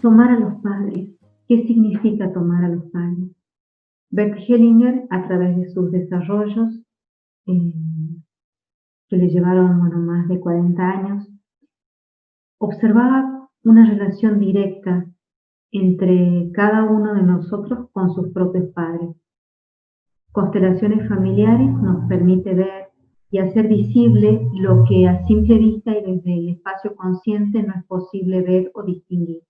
Tomar a los padres. ¿Qué significa tomar a los padres? Bert Hellinger, a través de sus desarrollos, que le llevaron más de 40 años, observaba una relación directa entre cada uno de nosotros con sus propios padres. Constelaciones familiares nos permite ver y hacer visible lo que a simple vista y desde el espacio consciente no es posible ver o distinguir.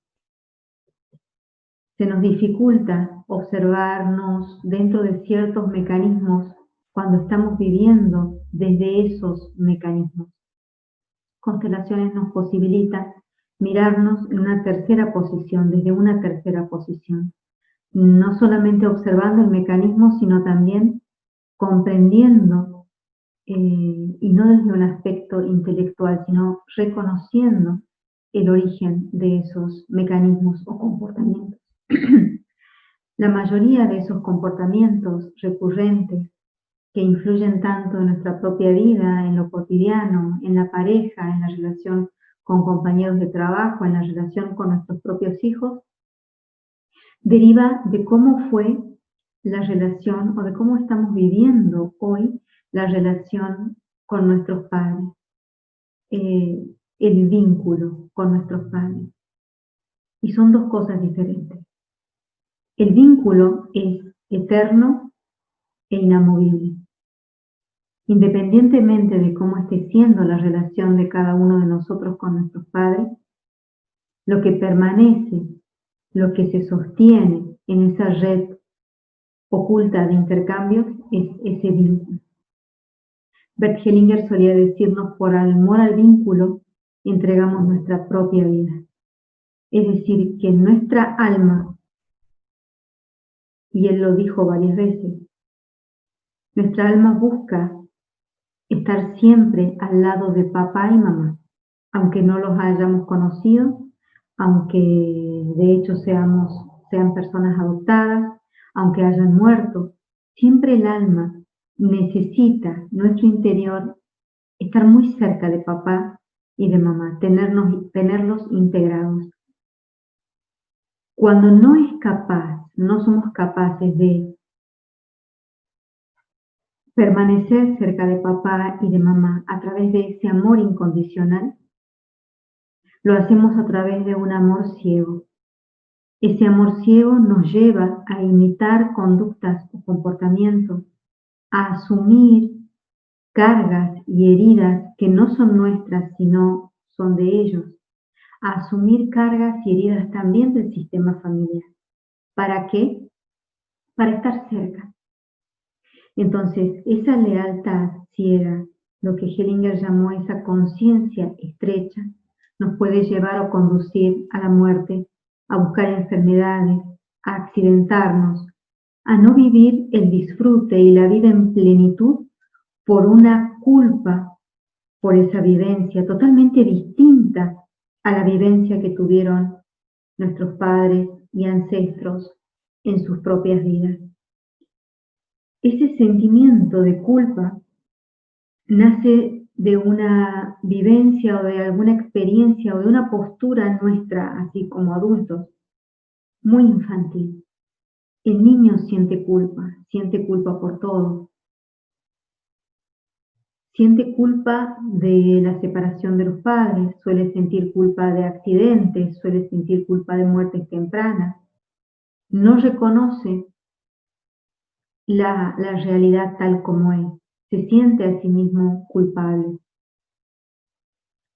Se nos dificulta observarnos dentro de ciertos mecanismos cuando estamos viviendo desde esos mecanismos. Constelaciones nos posibilitan mirarnos en una tercera posición, desde una tercera posición. No solamente observando el mecanismo, sino también comprendiendo, y no desde un aspecto intelectual, sino reconociendo el origen de esos mecanismos o comportamientos. La mayoría de esos comportamientos recurrentes que influyen tanto en nuestra propia vida, en lo cotidiano, en la pareja, en la relación con compañeros de trabajo, en la relación con nuestros propios hijos, deriva de cómo fue la relación o de cómo estamos viviendo hoy la relación con nuestros padres, el vínculo con nuestros padres. Y son dos cosas diferentes. El vínculo es eterno e inamovible. Independientemente de cómo esté siendo la relación de cada uno de nosotros con nuestros padres, lo que permanece, lo que se sostiene en esa red oculta de intercambios es ese vínculo. Bert Hellinger solía decirnos: por amor al vínculo, entregamos nuestra propia vida. Es decir, que nuestra alma, y él lo dijo varias veces, nuestra alma busca estar siempre al lado de papá y mamá, aunque no los hayamos conocido, aunque de hecho sean personas adoptadas, aunque hayan muerto. Siempre el alma necesita, nuestro interior, estar muy cerca de papá y de mamá, tenerlos integrados. Cuando no somos capaces de permanecer cerca de papá y de mamá a través de ese amor incondicional, lo hacemos a través de un amor ciego. Ese amor ciego nos lleva a imitar conductas o comportamientos, a asumir cargas y heridas que no son nuestras, sino son de ellos, a asumir cargas y heridas también del sistema familiar. ¿Para qué? Para estar cerca. Entonces, esa lealtad ciega, lo que Hellinger llamó esa conciencia estrecha, nos puede llevar o conducir a la muerte, a buscar enfermedades, a accidentarnos, a no vivir el disfrute y la vida en plenitud por una culpa por esa vivencia totalmente distinta a la vivencia que tuvieron nuestros padres y ancestros en sus propias vidas. Ese sentimiento de culpa nace de una vivencia o de alguna experiencia o de una postura nuestra, así como adultos, muy infantil. El niño siente culpa por todo. Siente culpa de la separación de los padres, suele sentir culpa de accidentes, suele sentir culpa de muertes tempranas. No reconoce la realidad tal como es. Se siente a sí mismo culpable.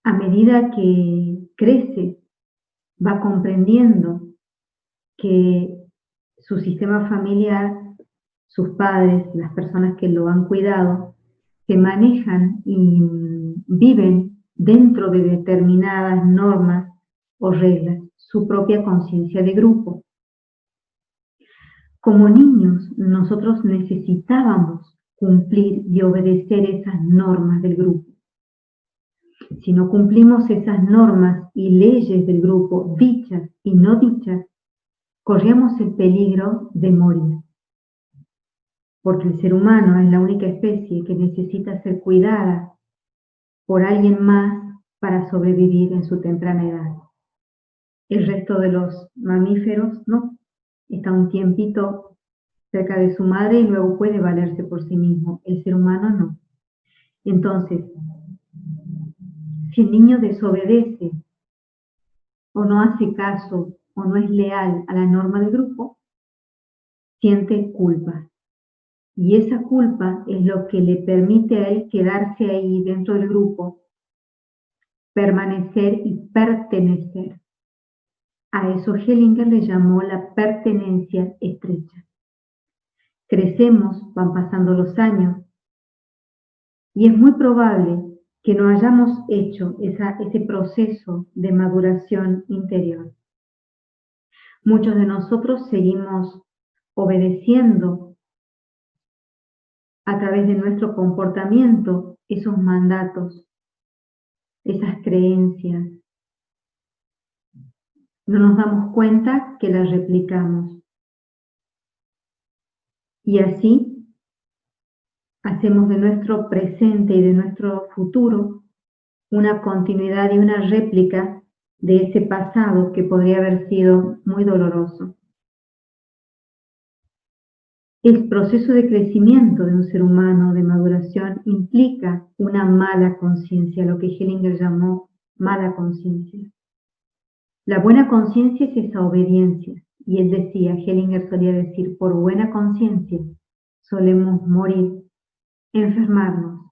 A medida que crece, va comprendiendo que su sistema familiar, sus padres, las personas que lo han cuidado, se manejan y viven dentro de determinadas normas o reglas, su propia conciencia de grupo. Como niños, nosotros necesitábamos cumplir y obedecer esas normas del grupo. Si no cumplimos esas normas y leyes del grupo, dichas y no dichas, corríamos el peligro de morir. Porque el ser humano es la única especie que necesita ser cuidada por alguien más para sobrevivir en su temprana edad. El resto de los mamíferos no. Está un tiempito cerca de su madre y luego puede valerse por sí mismo. El ser humano no. Entonces, si el niño desobedece o no hace caso o no es leal a la norma del grupo, siente culpa. Y esa culpa es lo que le permite a él quedarse ahí dentro del grupo, permanecer y pertenecer. A eso Hellinger le llamó la pertenencia estrecha. Crecemos, van pasando los años, y es muy probable que no hayamos hecho ese proceso de maduración interior. Muchos de nosotros seguimos obedeciendo a través de nuestro comportamiento esos mandatos, esas creencias. No nos damos cuenta que las replicamos. Y así hacemos de nuestro presente y de nuestro futuro una continuidad y una réplica de ese pasado que podría haber sido muy doloroso. El proceso de crecimiento de un ser humano, de maduración, implica una mala conciencia, lo que Hellinger llamó mala conciencia. La buena conciencia es esa obediencia. Y él decía, Hellinger solía decir, por buena conciencia solemos morir, enfermarnos,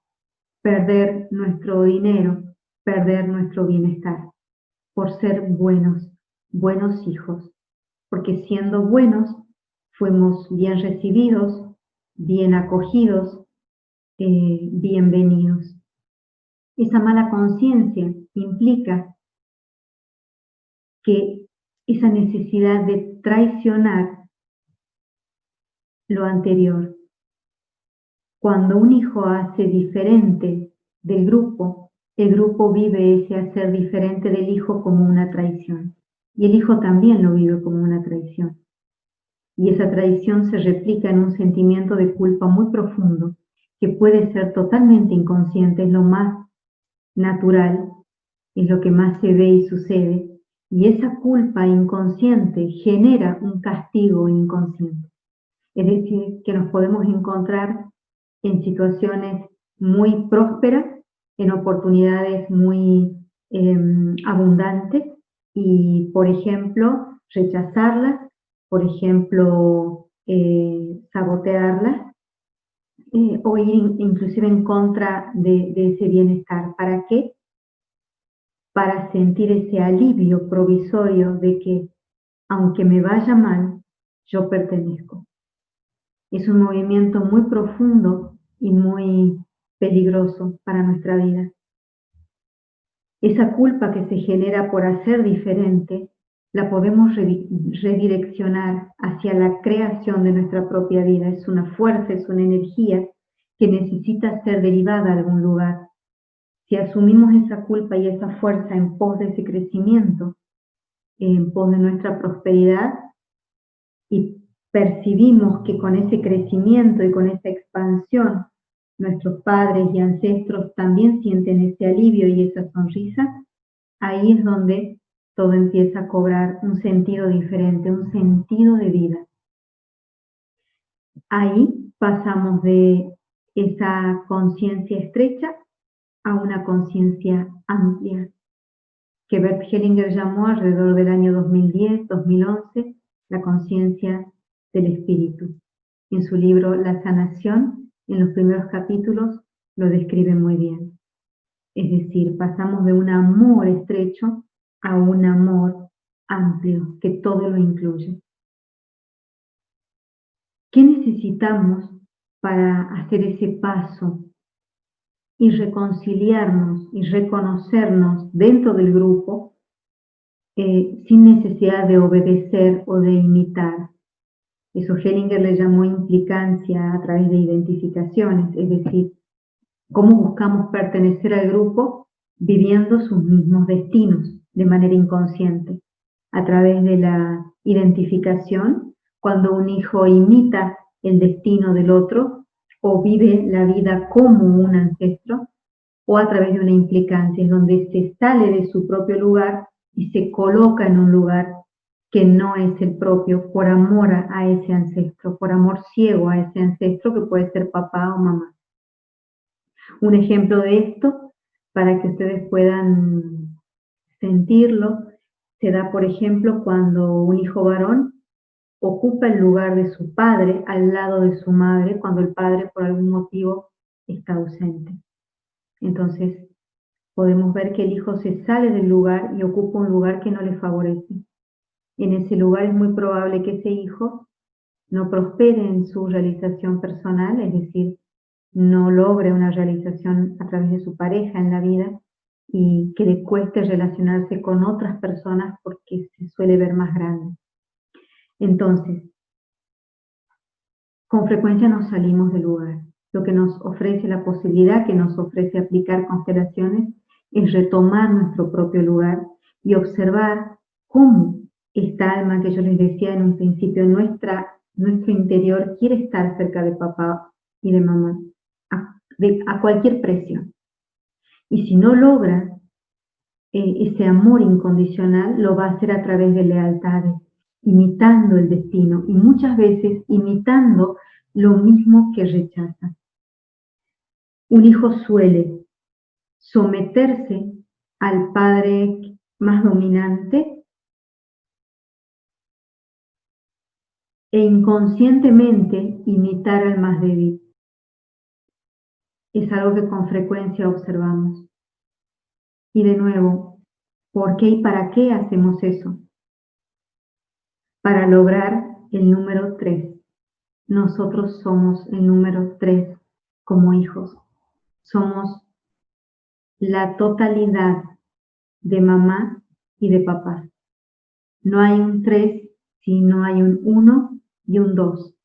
perder nuestro dinero, perder nuestro bienestar, por ser buenos hijos. Porque siendo buenos, fuimos bien recibidos, bien acogidos, bienvenidos. Esa mala conciencia implica que esa necesidad de traicionar lo anterior. Cuando un hijo hace diferente del grupo, el grupo vive ese hacer diferente del hijo como una traición. Y el hijo también lo vive como una traición. Y esa traición se replica en un sentimiento de culpa muy profundo, que puede ser totalmente inconsciente, es lo más natural, es lo que más se ve y sucede. Y esa culpa inconsciente genera un castigo inconsciente. Es decir, que nos podemos encontrar en situaciones muy prósperas, en oportunidades muy abundantes y, por ejemplo, rechazarlas, por ejemplo, sabotearlas o ir inclusive en contra de ese bienestar. ¿Para qué? Para sentir ese alivio provisorio de que, aunque me vaya mal, yo pertenezco. Es un movimiento muy profundo y muy peligroso para nuestra vida. Esa culpa que se genera por hacer diferente, la podemos redireccionar hacia la creación de nuestra propia vida. Es una fuerza, es una energía que necesita ser derivada de algún lugar. Si asumimos esa culpa y esa fuerza en pos de ese crecimiento, en pos de nuestra prosperidad, y percibimos que con ese crecimiento y con esa expansión, nuestros padres y ancestros también sienten ese alivio y esa sonrisa, ahí es donde todo empieza a cobrar un sentido diferente, un sentido de vida. Ahí pasamos de esa conciencia estrecha a una conciencia amplia, que Bert Hellinger llamó alrededor del año 2010-2011 la conciencia del espíritu. En su libro La sanación, en los primeros capítulos, lo describe muy bien. Es decir, pasamos de un amor estrecho a un amor amplio, que todo lo incluye. ¿Qué necesitamos para hacer ese paso y reconciliarnos y reconocernos dentro del grupo sin necesidad de obedecer o de imitar? Eso Hellinger le llamó implicancia a través de identificaciones, es decir, cómo buscamos pertenecer al grupo viviendo sus mismos destinos de manera inconsciente. A través de la identificación, cuando un hijo imita el destino del otro o vive la vida como un ancestro, o a través de una implicancia, es donde se sale de su propio lugar y se coloca en un lugar que no es el propio por amor a ese ancestro, por amor ciego a ese ancestro que puede ser papá o mamá. Un ejemplo de esto, para que ustedes puedan sentirlo, se da, por ejemplo, cuando un hijo varón ocupa el lugar de su padre al lado de su madre cuando el padre por algún motivo está ausente. Entonces, podemos ver que el hijo se sale del lugar y ocupa un lugar que no le favorece. En ese lugar es muy probable que ese hijo no prospere en su realización personal, es decir, no logre una realización a través de su pareja en la vida y que le cueste relacionarse con otras personas porque se suele ver más grande. Entonces, con frecuencia nos salimos del lugar. Lo que nos ofrece, la posibilidad que nos ofrece aplicar constelaciones es retomar nuestro propio lugar y observar cómo esta alma que yo les decía en un principio, nuestro interior quiere estar cerca de papá y de mamá a cualquier precio. Y si no logra ese amor incondicional, lo va a hacer a través de lealtades, imitando el destino y muchas veces imitando lo mismo que rechaza. Un hijo suele someterse al padre más dominante e inconscientemente imitar al más débil. Es algo que con frecuencia observamos. Y de nuevo, ¿por qué y para qué hacemos eso? Para lograr el número 3. Nosotros somos el número 3 como hijos. Somos la totalidad de mamá y de papá. No hay un 3, sino hay un 1 y un 2.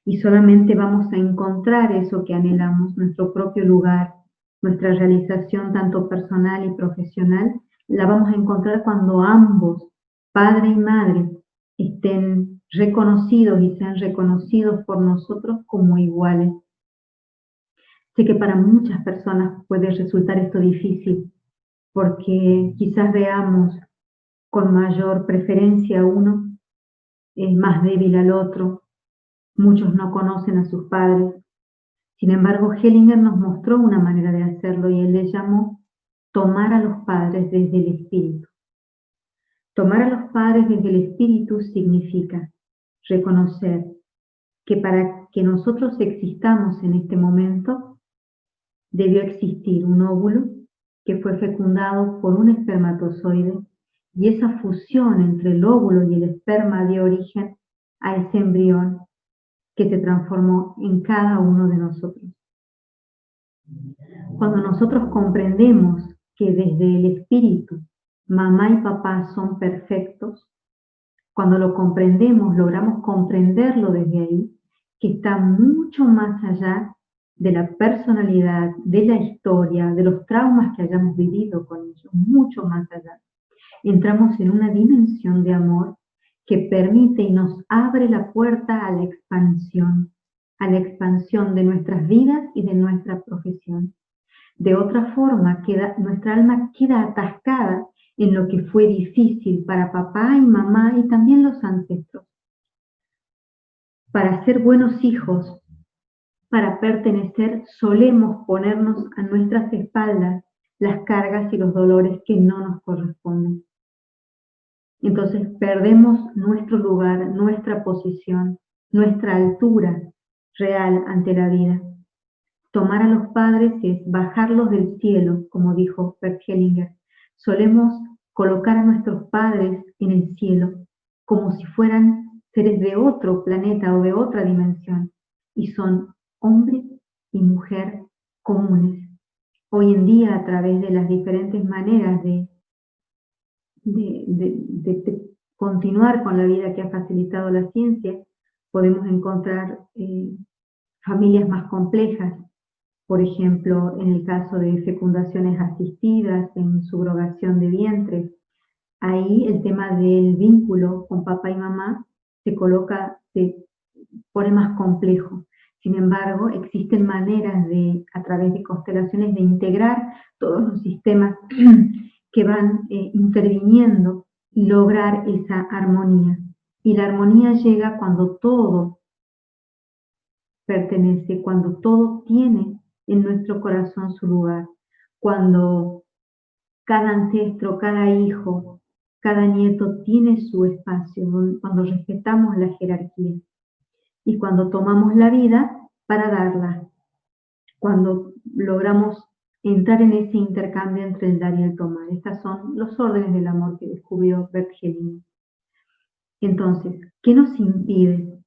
Y solamente vamos a encontrar eso que anhelamos, nuestro propio lugar, nuestra realización tanto personal y profesional, la vamos a encontrar cuando ambos, padre y madre, estén reconocidos y sean reconocidos por nosotros como iguales. Sé que para muchas personas puede resultar esto difícil, porque quizás veamos con mayor preferencia a uno, más débil al otro. Muchos no conocen a sus padres. Sin embargo, Hellinger nos mostró una manera de hacerlo y él le llamó tomar a los padres desde el espíritu. Tomar a los padres desde el espíritu significa reconocer que para que nosotros existamos en este momento, debió existir un óvulo que fue fecundado por un espermatozoide y esa fusión entre el óvulo y el esperma dio origen a ese embrión que se transformó en cada uno de nosotros. Cuando nosotros comprendemos que desde el espíritu mamá y papá son perfectos, cuando lo comprendemos, logramos comprenderlo desde ahí, que está mucho más allá de la personalidad, de la historia, de los traumas que hayamos vivido con ellos, mucho más allá. Entramos en una dimensión de amor que permite y nos abre la puerta a la expansión de nuestras vidas y de nuestra profesión. De otra forma, nuestra alma queda atascada en lo que fue difícil para papá y mamá y también los ancestros. Para ser buenos hijos, para pertenecer, solemos ponernos a nuestras espaldas las cargas y los dolores que no nos corresponden. Entonces perdemos nuestro lugar, nuestra posición, nuestra altura real ante la vida. Tomar a los padres es bajarlos del cielo, como dijo Bert Hellinger. Solemos colocar a nuestros padres en el cielo, como si fueran seres de otro planeta o de otra dimensión, y son hombre y mujer comunes. Hoy en día, a través de las diferentes maneras de continuar con la vida que ha facilitado la ciencia, podemos encontrar familias más complejas. Por ejemplo, en el caso de fecundaciones asistidas, en subrogación de vientres, ahí el tema del vínculo con papá y mamá se pone más complejo. Sin embargo, existen maneras a través de constelaciones, de integrar todos los sistemas que van interviniendo y lograr esa armonía. Y la armonía llega cuando todo pertenece, cuando todo tiene en nuestro corazón su lugar, cuando cada ancestro, cada hijo, cada nieto tiene su espacio, cuando respetamos la jerarquía y cuando tomamos la vida para darla, cuando logramos entrar en ese intercambio entre el dar y el tomar. Estas son los órdenes del amor que descubrió Bert Hellinger. Entonces, ¿qué nos impide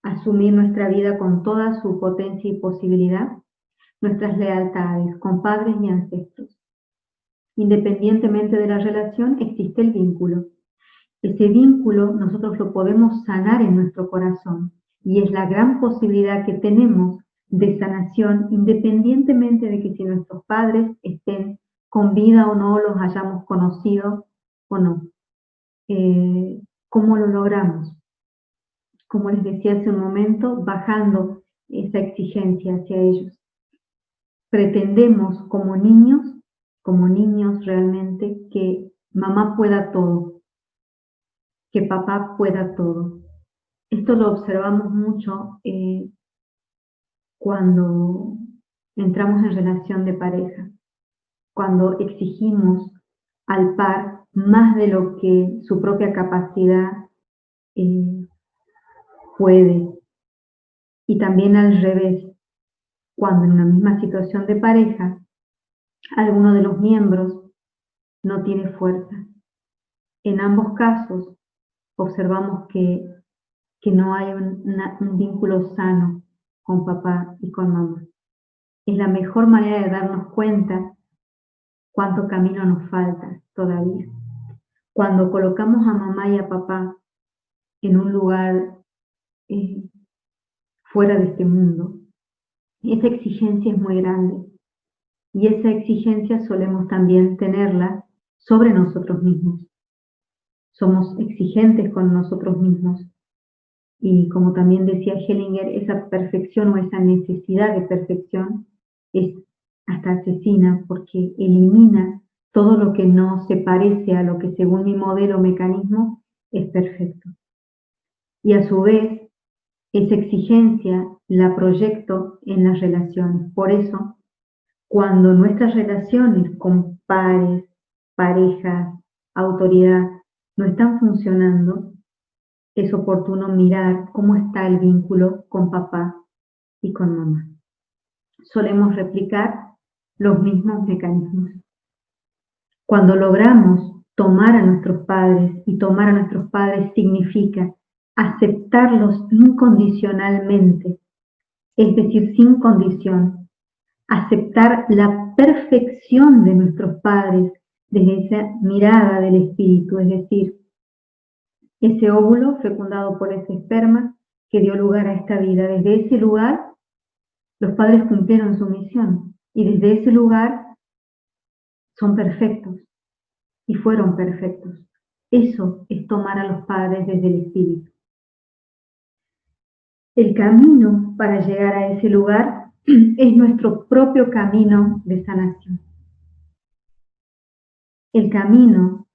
asumir nuestra vida con toda su potencia y posibilidad? Nuestras lealtades con padres y ancestros. Independientemente de la relación, existe el vínculo. Ese vínculo nosotros lo podemos sanar en nuestro corazón y es la gran posibilidad que tenemos de sanación, independientemente de que si nuestros padres estén con vida o no, los hayamos conocido o no. ¿Cómo lo logramos? Como les decía hace un momento, bajando esa exigencia hacia ellos. Pretendemos como niños realmente, que mamá pueda todo, que papá pueda todo. Esto lo observamos mucho cuando entramos en relación de pareja, cuando exigimos al par más de lo que su propia capacidad puede. Y también al revés, cuando en una misma situación de pareja, alguno de los miembros no tiene fuerza. En ambos casos, observamos que no hay un vínculo sano con papá y con mamá. Es la mejor manera de darnos cuenta cuánto camino nos falta todavía. Cuando colocamos a mamá y a papá en un lugar fuera de este mundo, esa exigencia es muy grande. Y esa exigencia solemos también tenerla sobre nosotros mismos. Somos exigentes con nosotros mismos. Y como también decía Hellinger, esa perfección o esa necesidad de perfección es hasta asesina porque elimina todo lo que no se parece a lo que según mi modelo o mecanismo es perfecto. Y a su vez, esa exigencia la proyecto en las relaciones. Por eso, cuando nuestras relaciones con pares, parejas, autoridad no están funcionando, es oportuno mirar cómo está el vínculo con papá y con mamá. Solemos replicar los mismos mecanismos. Cuando logramos tomar a nuestros padres, y tomar a nuestros padres significa aceptarlos incondicionalmente, es decir, sin condición, aceptar la perfección de nuestros padres desde esa mirada del espíritu, es decir, ese óvulo fecundado por ese esperma que dio lugar a esta vida. Desde ese lugar, los padres cumplieron su misión y desde ese lugar son perfectos y fueron perfectos. Eso es tomar a los padres desde el espíritu. El camino para llegar a ese lugar es nuestro propio camino de sanación. El camino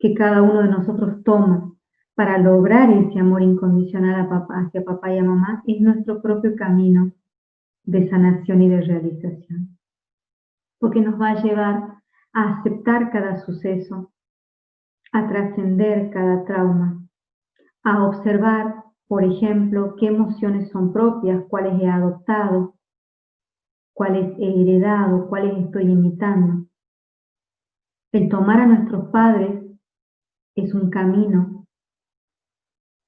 que cada uno de nosotros toma para lograr ese amor incondicional hacia papá y a mamá es nuestro propio camino de sanación y de realización. Porque nos va a llevar a aceptar cada suceso, a trascender cada trauma, a observar, por ejemplo, qué emociones son propias, cuáles he adoptado, cuáles he heredado, cuáles estoy imitando. El tomar a nuestros padres es un camino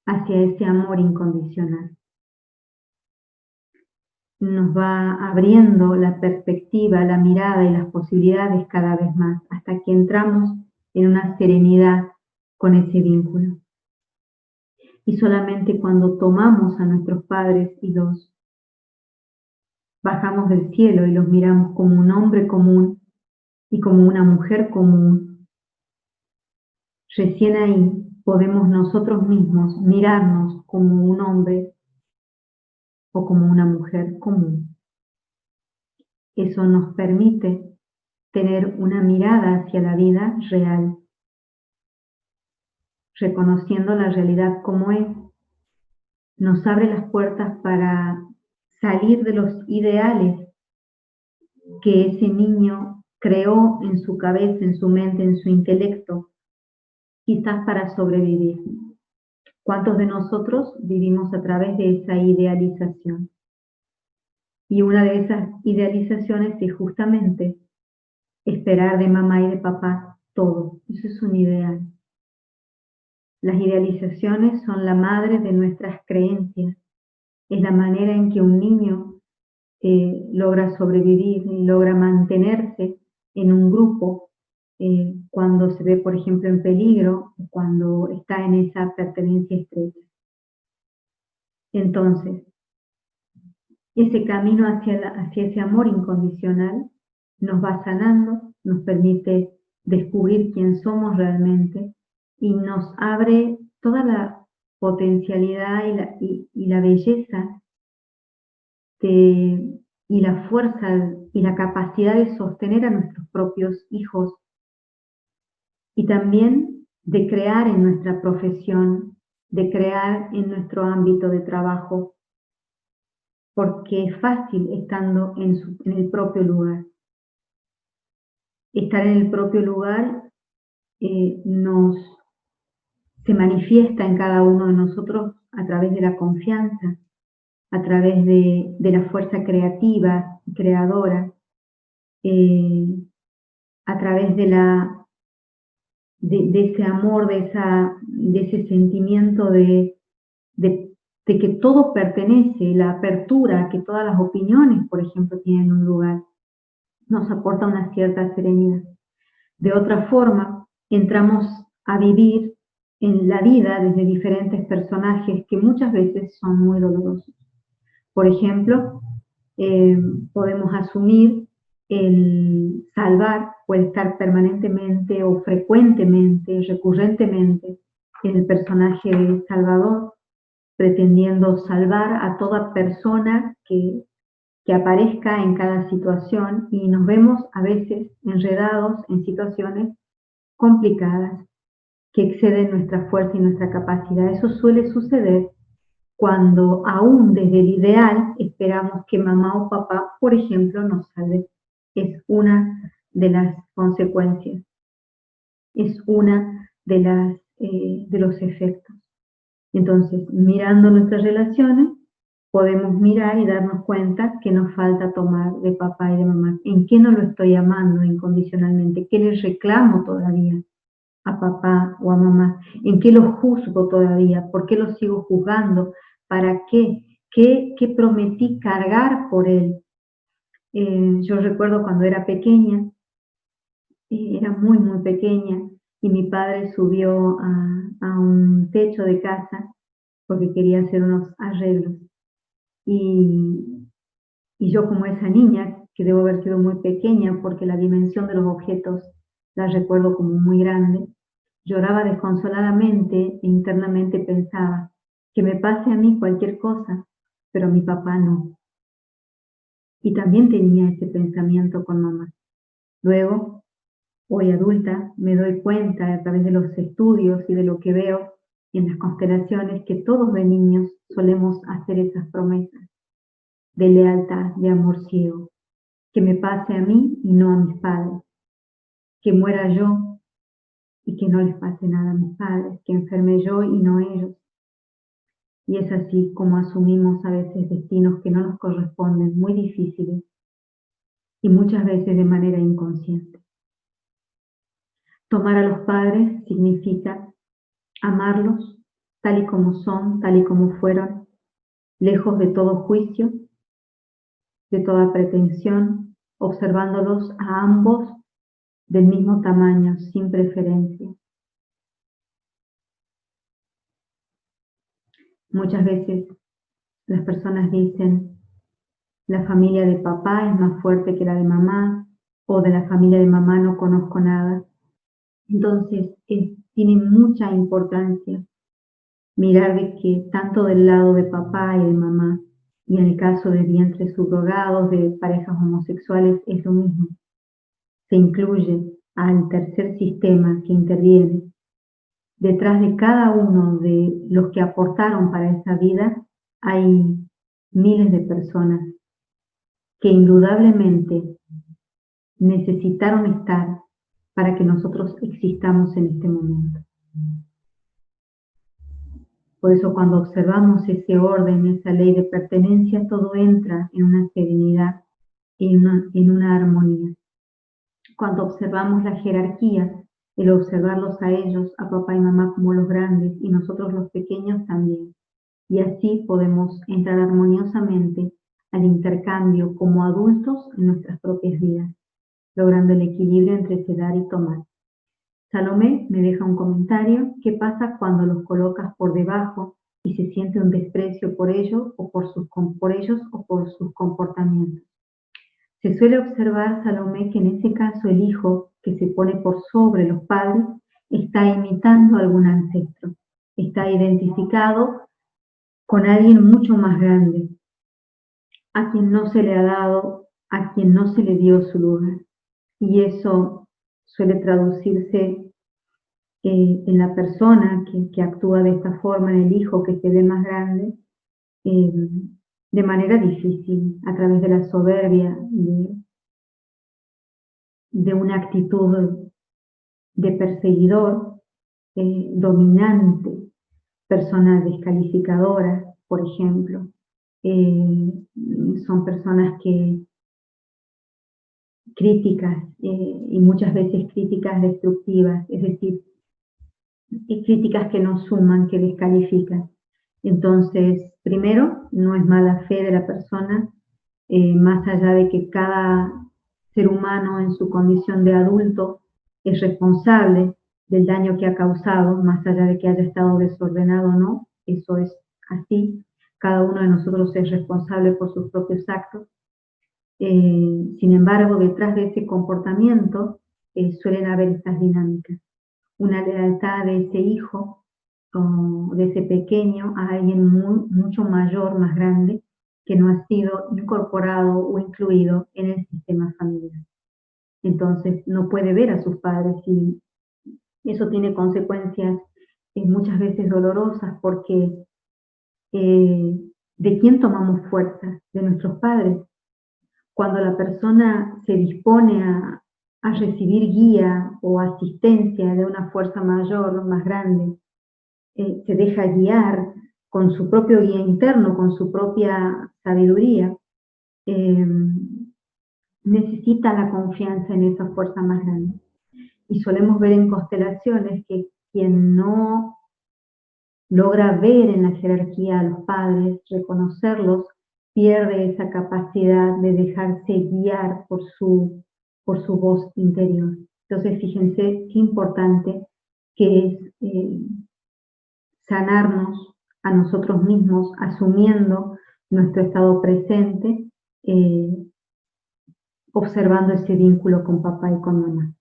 hacia ese amor incondicional. Nos va abriendo la perspectiva, la mirada y las posibilidades cada vez más, hasta que entramos en una serenidad con ese vínculo. Y solamente cuando tomamos a nuestros padres y los bajamos del cielo y los miramos como un hombre común y como una mujer común, recién ahí podemos nosotros mismos mirarnos como un hombre o como una mujer común. Eso nos permite tener una mirada hacia la vida real, reconociendo la realidad como es. Nos abre las puertas para salir de los ideales que ese niño creó en su cabeza, en su mente, en su intelecto, quizás para sobrevivir. ¿Cuántos de nosotros vivimos a través de esa idealización? Y una de esas idealizaciones es justamente esperar de mamá y de papá todo. Eso es un ideal. Las idealizaciones son la madre de nuestras creencias. Es la manera en que un niño logra sobrevivir y logra mantenerse en un grupo cuando se ve, por ejemplo, en peligro, cuando está en esa pertenencia estrecha. Entonces, ese camino hacia ese amor incondicional nos va sanando, nos permite descubrir quién somos realmente y nos abre toda la potencialidad y la belleza y la fuerza y la capacidad de sostener a nuestros propios hijos y también de crear en nuestra profesión, de crear en nuestro ámbito de trabajo, porque es fácil estando en el propio lugar. Estar en el propio lugar se manifiesta en cada uno de nosotros a través de la confianza, a través de la fuerza creativa y creadora, a través de ese amor, de ese sentimiento de que todo pertenece, la apertura, que todas las opiniones, por ejemplo, tienen un lugar, nos aporta una cierta serenidad. De otra forma, entramos a vivir en la vida desde diferentes personajes que muchas veces son muy dolorosos. Por ejemplo, podemos asumir el salvar o el estar permanentemente o frecuentemente, recurrentemente, en el personaje de Salvador, pretendiendo salvar a toda persona que aparezca en cada situación y nos vemos a veces enredados en situaciones complicadas que exceden nuestra fuerza y nuestra capacidad. Eso suele suceder cuando aún desde el ideal esperamos que mamá o papá, por ejemplo, nos salve. Es una de las consecuencias, es una de los efectos. Entonces, mirando nuestras relaciones, podemos mirar y darnos cuenta que nos falta tomar de papá y de mamá. ¿En qué no lo estoy amando incondicionalmente? ¿Qué les reclamo todavía a papá o a mamá? ¿En qué los juzgo todavía? ¿Por qué los sigo juzgando? ¿Para qué? ¿Qué prometí cargar por él? Yo recuerdo cuando era pequeña, era muy, muy pequeña, y mi padre subió a un techo de casa porque quería hacer unos arreglos. Y yo como esa niña, que debo haber sido muy pequeña porque la dimensión de los objetos la recuerdo como muy grande, lloraba desconsoladamente e internamente pensaba que me pase a mí cualquier cosa, pero a mi papá no. Y también tenía ese pensamiento con mamá. Luego, hoy adulta, me doy cuenta a través de los estudios y de lo que veo en las constelaciones que todos de niños solemos hacer esas promesas de lealtad, de amor ciego, que me pase a mí y no a mis padres, que muera yo y que no les pase nada a mis padres, que enferme yo y no ellos. Y es así como asumimos a veces destinos que no nos corresponden, muy difíciles, y muchas veces de manera inconsciente. Tomar a los padres significa amarlos tal y como son, tal y como fueron, lejos de todo juicio, de toda pretensión, observándolos a ambos del mismo tamaño, sin preferencia. Muchas veces las personas dicen, la familia de papá es más fuerte que la de mamá, o de la familia de mamá no conozco nada. Entonces, tiene mucha importancia mirar de que tanto del lado de papá y de mamá, y en el caso de vientres subrogados, de parejas homosexuales, es lo mismo. se incluye al tercer sistema que interviene, detrás de cada uno de los que aportaron para esa vida hay miles de personas que indudablemente necesitaron estar para que nosotros existamos en este momento. Por eso cuando observamos ese orden, esa ley de pertenencia, todo entra en una serenidad, en una armonía. Cuando observamos la jerarquía, el observarlos a ellos, a papá y mamá como los grandes y nosotros los pequeños también. Y así podemos entrar armoniosamente al intercambio como adultos en nuestras propias vidas, logrando el equilibrio entre dar y tomar. Salomé me deja un comentario: ¿qué pasa cuando los colocas por debajo y se siente un desprecio por ellos o por sus comportamientos? Se suele observar, Salomé, que en ese caso el hijo que se pone por sobre los padres está imitando a algún ancestro, está identificado con alguien mucho más grande, a quien no se le ha dado, a quien no se le dio su lugar. Y eso suele traducirse en la persona que actúa de esta forma, en el hijo que se ve más grande, de manera difícil, a través de la soberbia, de una actitud de perseguidor, dominante, persona descalificadora, por ejemplo. Son personas que críticas y muchas veces críticas destructivas, es decir, críticas que no suman, que descalifican. Entonces, primero, no es mala fe de la persona, más allá de que cada ser humano en su condición de adulto es responsable del daño que ha causado, más allá de que haya estado desordenado o no, eso es así. Cada uno de nosotros es responsable por sus propios actos. Sin embargo, detrás de ese comportamiento suelen haber estas dinámicas. Una lealtad de ese hijo o de ese pequeño a alguien mucho mayor, más grande, que no ha sido incorporado o incluido en el sistema familiar. Entonces no puede ver a sus padres y eso tiene consecuencias muchas veces dolorosas porque ¿de quién tomamos fuerza? De nuestros padres. Cuando la persona se dispone a recibir guía o asistencia de una fuerza mayor, más grande, se deja guiar con su propio guía interno, con su propia sabiduría, necesita la confianza en esa fuerza más grande. Y solemos ver en constelaciones que quien no logra ver en la jerarquía a los padres, reconocerlos, pierde esa capacidad de dejarse guiar por su voz interior. Entonces, fíjense qué importante que es sanarnos a nosotros mismos, asumiendo nuestro estado presente, observando ese vínculo con papá y con mamá.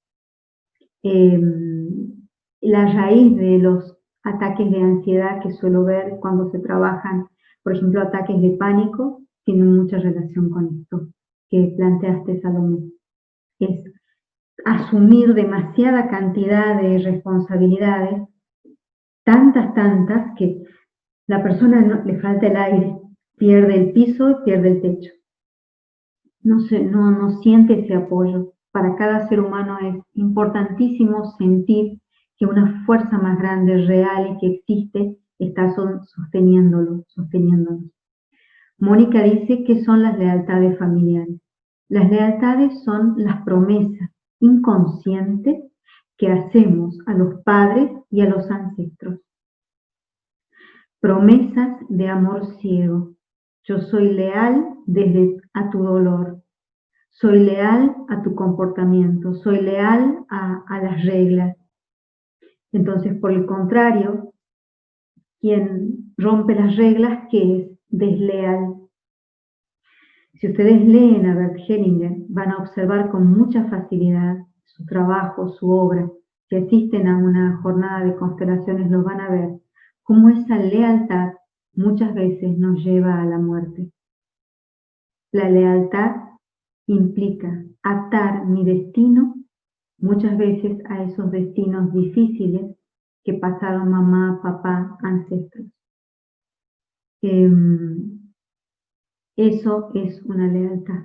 La raíz de los ataques de ansiedad que suelo ver cuando se trabajan, por ejemplo, ataques de pánico, tienen mucha relación con esto que planteaste, Salomé. Es asumir demasiada cantidad de responsabilidades, tantas, que la persona le falta el aire, pierde el piso, pierde el techo. No siente ese apoyo. Para cada ser humano es importantísimo sentir que una fuerza más grande, real y que existe, está sosteniéndonos. Mónica dice que son las lealtades familiares. Las lealtades son las promesas inconscientes que hacemos a los padres y a los ancestros. Promesas de amor ciego. Yo soy leal desde a tu dolor. Soy leal a tu comportamiento. Soy leal a las reglas. Entonces, por el contrario, quien rompe las reglas, ¿qué es? Desleal. Si ustedes leen a Bert Hellinger, van a observar con mucha facilidad su trabajo, su obra. Si asisten a una jornada de constelaciones, lo van a ver, cómo esa lealtad muchas veces nos lleva a la muerte. La lealtad implica atar mi destino muchas veces a esos destinos difíciles que pasaron mamá, papá, ancestros. Eso es una lealtad.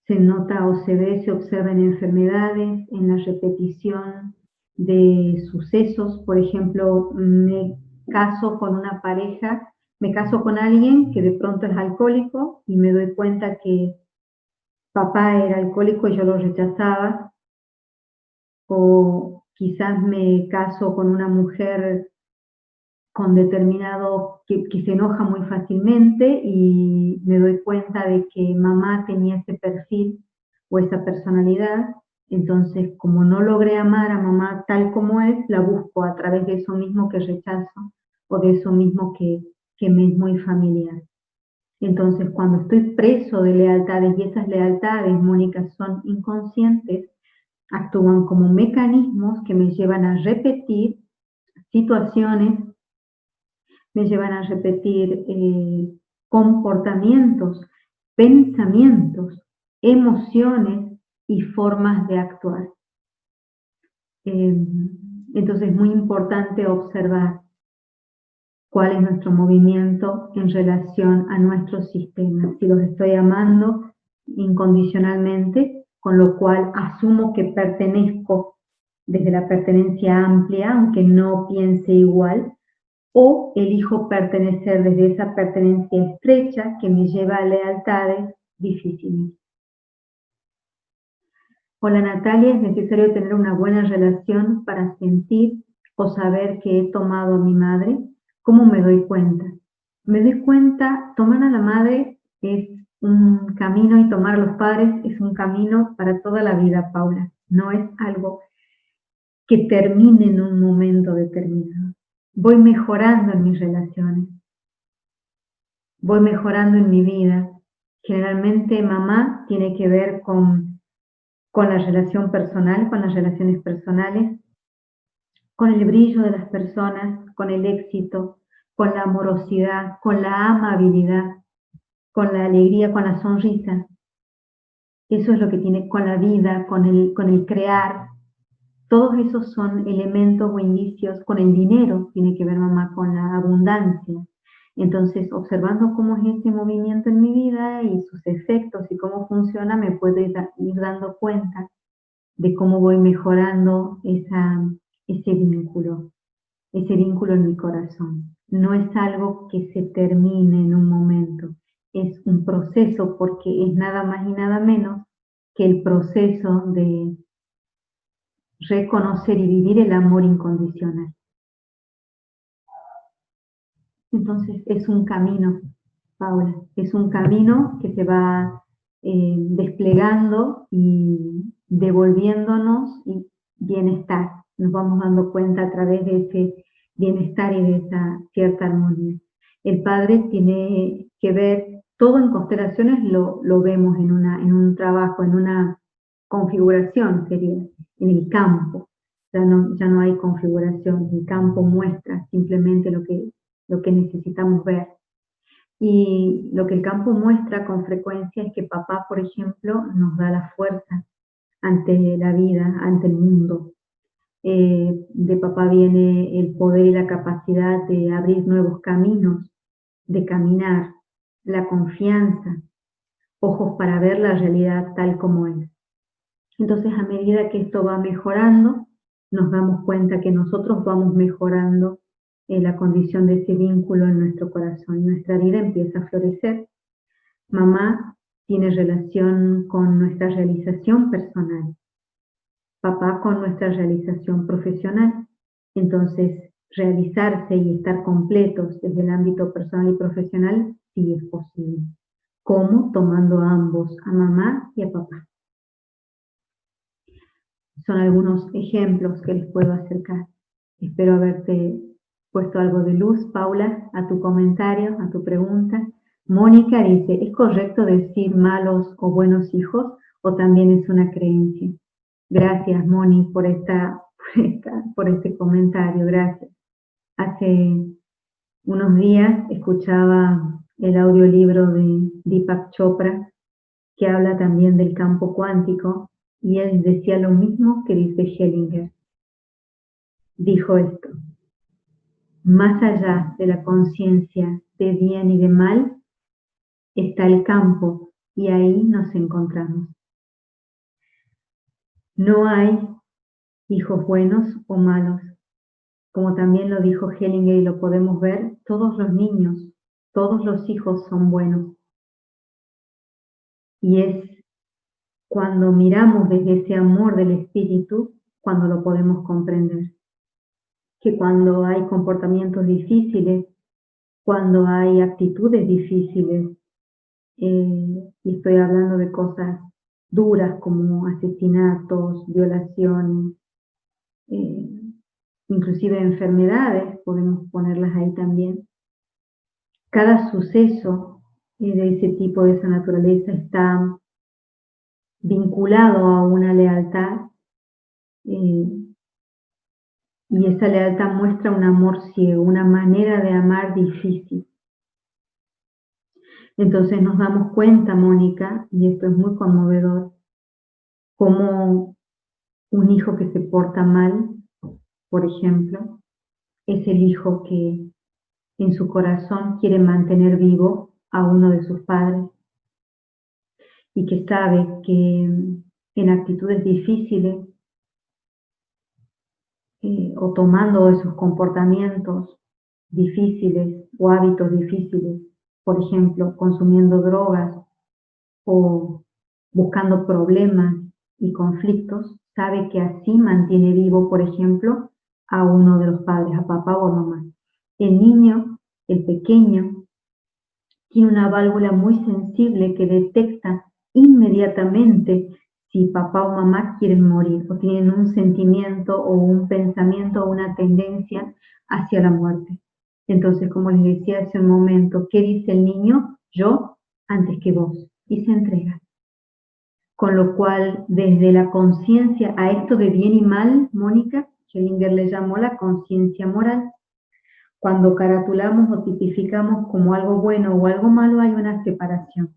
Se nota o se ve, se observa en enfermedades, en la repetición de sucesos. Por ejemplo, me caso con una pareja, me caso con alguien que de pronto es alcohólico y me doy cuenta que papá era alcohólico y yo lo rechazaba, o quizás me caso con una mujer con determinado, que se enoja muy fácilmente y me doy cuenta de que mamá tenía ese perfil o esa personalidad. Entonces, como no logré amar a mamá tal como es, la busco a través de eso mismo que rechazo o de eso mismo que me es muy familiar. Entonces, cuando estoy preso de lealtades y esas lealtades, Mónica, son inconscientes, actúan como mecanismos que me llevan a repetir situaciones, me llevan a repetir comportamientos, pensamientos, emociones y formas de actuar. Entonces es muy importante observar cuál es nuestro movimiento en relación a nuestros sistemas. Si los estoy amando incondicionalmente, con lo cual asumo que pertenezco desde la pertenencia amplia, aunque no piense igual, o elijo pertenecer desde esa pertenencia estrecha que me lleva a lealtades difíciles. Hola Natalia, es necesario tener una buena relación para sentir o saber que he tomado a mi madre. ¿Cómo me doy cuenta? Me doy cuenta, tomar a la madre es un camino y tomar a los padres es un camino para toda la vida, Paula. No es algo que termine en un momento determinado. Voy mejorando en mis relaciones, voy mejorando en mi vida. Generalmente mamá tiene que ver con la relación personal, con las relaciones personales, con el brillo de las personas, con el éxito, con la amorosidad, con la amabilidad, con la alegría, con la sonrisa. Eso es lo que tiene con la vida, con el crear. Todos esos son elementos o indicios. Con el dinero tiene que ver mamá, con la abundancia. Entonces, observando cómo es ese movimiento en mi vida y sus efectos y cómo funciona, me puedo ir dando cuenta de cómo voy mejorando ese vínculo en mi corazón. No es algo que se termine en un momento, es un proceso, porque es nada más y nada menos que el proceso de reconocer y vivir el amor incondicional. Entonces es un camino, Paula, es un camino que se va desplegando y devolviéndonos bienestar. Nos vamos dando cuenta a través de ese bienestar y de esa cierta armonía. El Padre tiene que ver, todo en constelaciones lo vemos en un trabajo, en una configuración, sería, en el campo. Ya no hay configuración, el campo muestra simplemente lo que necesitamos ver. Y lo que el campo muestra con frecuencia es que papá, por ejemplo, nos da la fuerza ante la vida, ante el mundo. De papá viene el poder y la capacidad de abrir nuevos caminos, de caminar, la confianza, ojos para ver la realidad tal como es. Entonces, a medida que esto va mejorando, nos damos cuenta que nosotros vamos mejorando la condición de ese vínculo en nuestro corazón. Nuestra vida empieza a florecer. Mamá tiene relación con nuestra realización personal, papá con nuestra realización profesional. Entonces, realizarse y estar completos desde el ámbito personal y profesional sí es posible. ¿Cómo? Tomando a ambos, a mamá y a papá. Son algunos ejemplos que les puedo acercar. Espero haberte puesto algo de luz, Paula, a tu comentario, a tu pregunta. Mónica dice, ¿es correcto decir malos o buenos hijos o también es una creencia? Gracias, Moni, por este comentario, gracias. Hace unos días escuchaba el audiolibro de Deepak Chopra que habla también del campo cuántico, y él decía lo mismo que dice Hellinger. Dijo esto: más allá de la conciencia de bien y de mal, está el campo, y ahí nos encontramos. No hay hijos buenos o malos. Como también lo dijo Hellinger y lo podemos ver, todos los niños, todos los hijos son buenos. Y es cuando miramos desde ese amor del espíritu, cuando lo podemos comprender. Que cuando hay comportamientos difíciles, cuando hay actitudes difíciles, y estoy hablando de cosas duras como asesinatos, violaciones, inclusive enfermedades, podemos ponerlas ahí también. Cada suceso de ese tipo, de esa naturaleza, está vinculado a una lealtad, y esa lealtad muestra un amor ciego, una manera de amar difícil. Entonces nos damos cuenta, Mónica, y esto es muy conmovedor, cómo un hijo que se porta mal, por ejemplo, es el hijo que en su corazón quiere mantener vivo a uno de sus padres y que sabe que en actitudes difíciles o tomando esos comportamientos difíciles o hábitos difíciles, por ejemplo, consumiendo drogas o buscando problemas y conflictos, sabe que así mantiene vivo, por ejemplo, a uno de los padres, a papá o a mamá. El niño, el pequeño, tiene una válvula muy sensible que detecta inmediatamente si papá o mamá quieren morir o tienen un sentimiento o un pensamiento o una tendencia hacia la muerte. Entonces, como les decía hace un momento, ¿qué dice el niño? Yo antes que vos. Y se entrega. Con lo cual, desde la conciencia a esto de bien y mal, Mónica, Hellinger le llamó la conciencia moral. Cuando caratulamos o tipificamos como algo bueno o algo malo, hay una separación.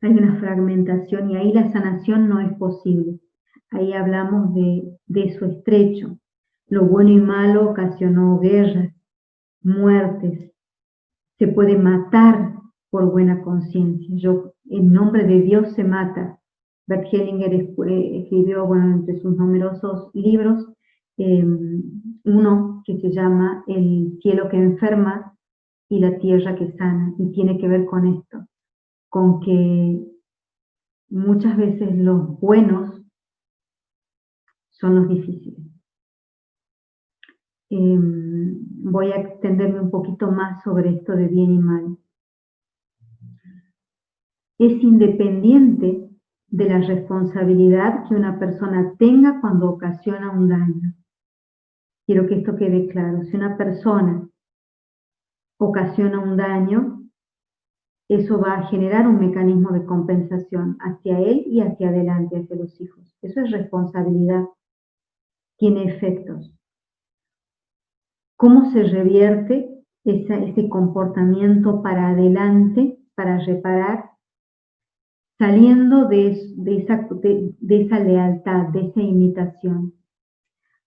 Hay una fragmentación y ahí la sanación no es posible. Ahí hablamos de eso estrecho. Lo bueno y malo ocasionó guerras, muertes. Se puede matar por buena conciencia. En nombre de Dios se mata. Bert Hellinger escribió, bueno, entre sus numerosos libros, uno que se llama El cielo que enferma y la tierra que sana, y tiene que ver con esto, con que muchas veces los buenos son los difíciles. Voy a extenderme un poquito más sobre esto de bien y mal. Es independiente de la responsabilidad que una persona tenga cuando ocasiona un daño. Quiero que esto quede claro. Si una persona ocasiona un daño, eso va a generar un mecanismo de compensación hacia él y hacia adelante, hacia los hijos. Eso es responsabilidad. Tiene efectos. ¿Cómo se revierte ese comportamiento para adelante, para reparar? Saliendo de esa lealtad, de esa imitación.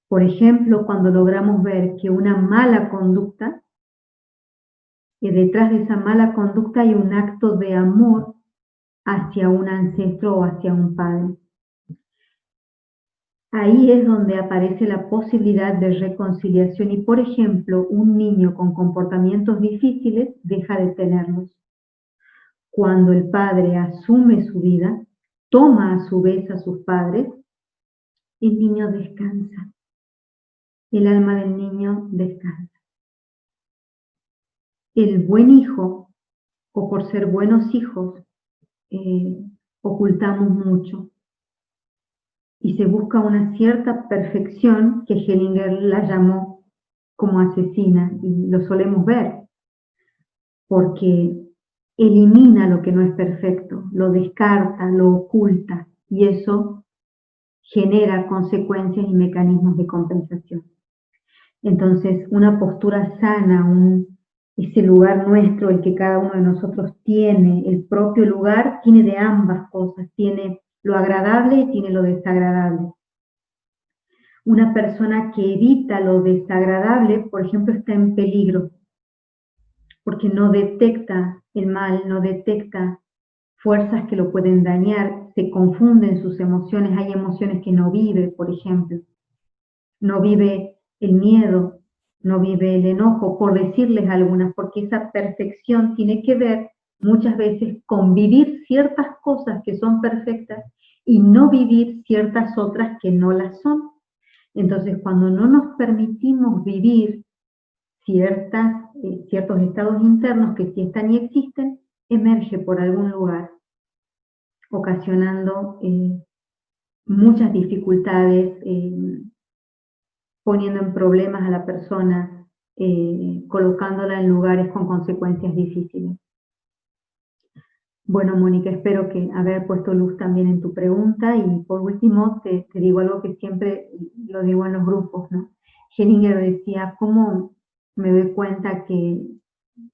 Por ejemplo, cuando logramos ver que una mala conducta, y detrás de esa mala conducta hay un acto de amor hacia un ancestro o hacia un padre. Ahí es donde aparece la posibilidad de reconciliación y, por ejemplo, un niño con comportamientos difíciles deja de tenerlos. Cuando el padre asume su vida, toma a su vez a sus padres, el niño descansa. El alma del niño descansa. El buen hijo, o por ser buenos hijos, ocultamos mucho. Y se busca una cierta perfección que Hellinger la llamó como asesina, y lo solemos ver, porque elimina lo que no es perfecto, lo descarta, lo oculta, y eso genera consecuencias y mecanismos de compensación. Entonces, una postura sana, ese lugar nuestro, el que cada uno de nosotros tiene, el propio lugar, tiene de ambas cosas, tiene lo agradable y tiene lo desagradable. Una persona que evita lo desagradable, por ejemplo, está en peligro, porque no detecta el mal, no detecta fuerzas que lo pueden dañar, se confunden sus emociones, hay emociones que no vive, por ejemplo, no vive el miedo, no vive el enojo, por decirles algunas, porque esa perfección tiene que ver muchas veces con vivir ciertas cosas que son perfectas y no vivir ciertas otras que no las son. Entonces, cuando no nos permitimos vivir ciertos estados internos que sí están y existen, emerge por algún lugar, ocasionando muchas dificultades, poniendo en problemas a la persona, colocándola en lugares con consecuencias difíciles. Bueno, Mónica, espero que haber puesto luz también en tu pregunta y por último te digo algo que siempre lo digo en los grupos, ¿no? Hellinger decía, ¿cómo me doy cuenta que,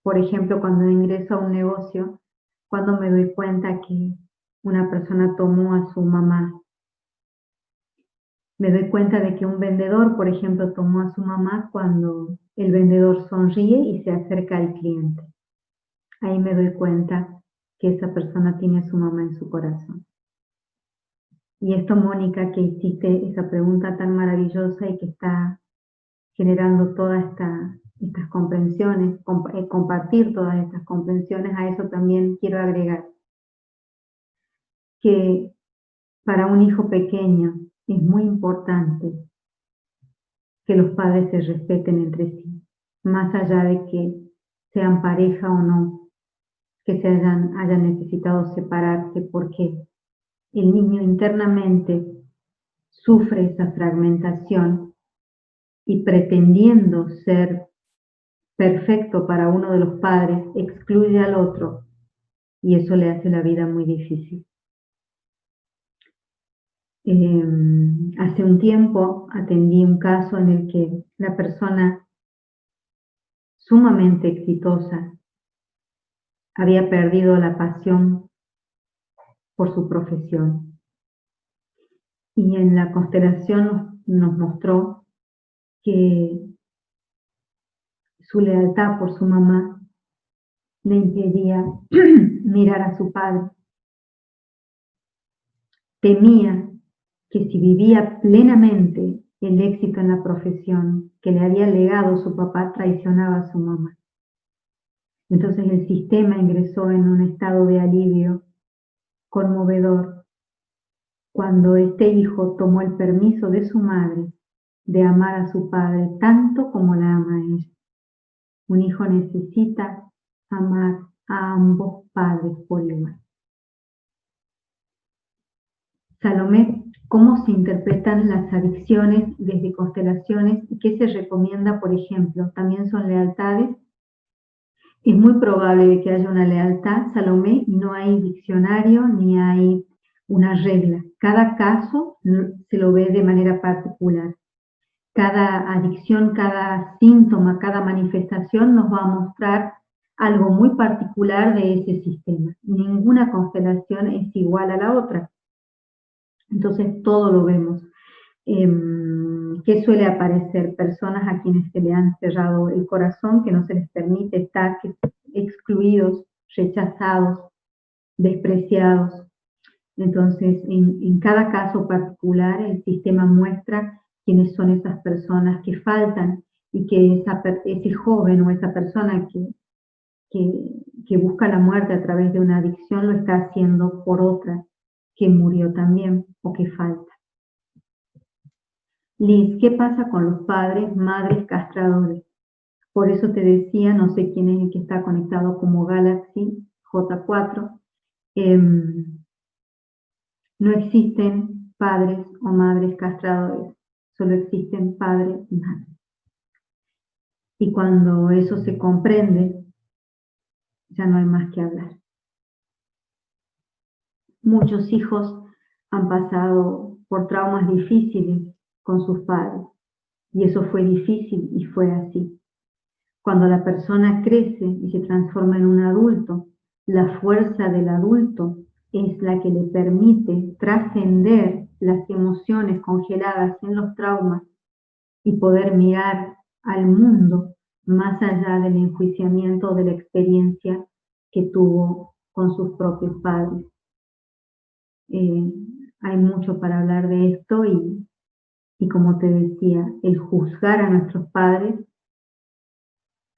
por ejemplo, cuando ingreso a un negocio, cuando me doy cuenta que una persona tomó a su mamá? Me doy cuenta de que un vendedor, por ejemplo, tomó a su mamá cuando el vendedor sonríe y se acerca al cliente. Ahí me doy cuenta que esa persona tiene a su mamá en su corazón. Y esto, Mónica, que hiciste esa pregunta tan maravillosa y que está generando todas estas comprensiones, compartir todas estas comprensiones, a eso también quiero agregar que para un hijo pequeño es muy importante que los padres se respeten entre sí, más allá de que sean pareja o no, que hayan necesitado separarse, porque el niño internamente sufre esa fragmentación y pretendiendo ser perfecto para uno de los padres, excluye al otro y eso le hace la vida muy difícil. Hace un tiempo atendí un caso en el que la persona sumamente exitosa había perdido la pasión por su profesión. Y en la constelación nos mostró que su lealtad por su mamá le impedía mirar a su padre. Temía que si vivía plenamente el éxito en la profesión que le había legado su papá, traicionaba a su mamá. Entonces el sistema ingresó en un estado de alivio conmovedor cuando este hijo tomó el permiso de su madre de amar a su padre tanto como la ama a ella. Un hijo necesita amar a ambos padres por igual. Salomé, ¿cómo se interpretan las adicciones desde constelaciones y qué se recomienda, por ejemplo? ¿También son lealtades? Es muy probable de que haya una lealtad, Salomé, y no hay diccionario ni hay una regla. Cada caso se lo ve de manera particular. Cada adicción, cada síntoma, cada manifestación nos va a mostrar algo muy particular de ese sistema. Ninguna constelación es igual a la otra. Entonces todo lo vemos. ¿Qué suele aparecer? Personas a quienes se le han cerrado el corazón, que no se les permite estar, que excluidos, rechazados, despreciados. Entonces, en cada caso particular, el sistema muestra quiénes son esas personas que faltan y que ese joven o esa persona que busca la muerte a través de una adicción lo está haciendo por otra que murió también o que falta. Liz, ¿qué pasa con los padres, madres castradores? Por eso te decía, no sé quién es el que está conectado como Galaxy J4, no existen padres o madres castradores, solo existen padres y madres. Y cuando eso se comprende, ya no hay más que hablar. Muchos hijos han pasado por traumas difíciles con sus padres, y eso fue difícil y fue así. Cuando la persona crece y se transforma en un adulto, la fuerza del adulto es la que le permite trascender las emociones congeladas en los traumas y poder mirar al mundo más allá del enjuiciamiento o de la experiencia que tuvo con sus propios padres. Hay mucho para hablar de esto y como te decía, el juzgar a nuestros padres